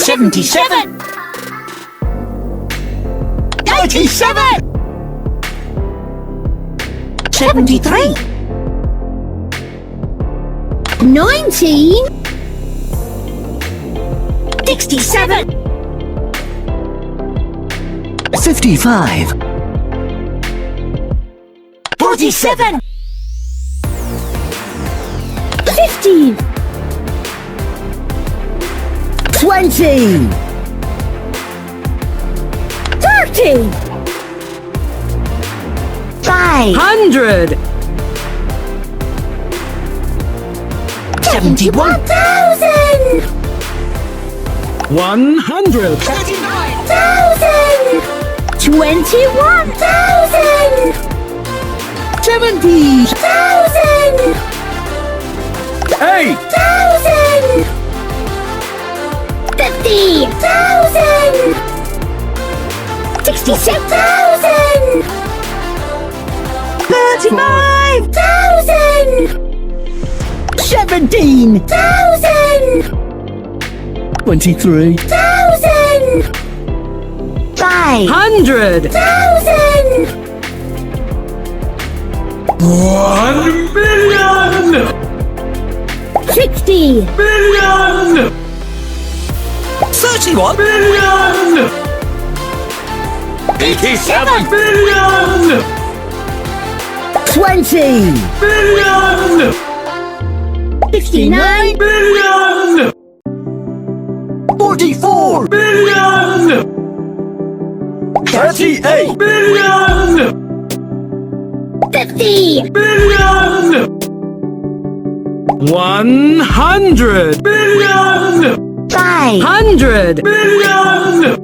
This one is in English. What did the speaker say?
77. 87. 73. 19. 67. 55. 47. 15. 20. 30. 100. 71. 1,000. 100. 39. 21,000. 70. 1,000. 8. 1,000. 50,000. 66,000. 35,000. 17,000. 23. 500. 1 million. 60. Million. 31 million. 87. Million. 20 million. 69. Million. 44 million. 38 million. 50. Million. 100 million. 500 million.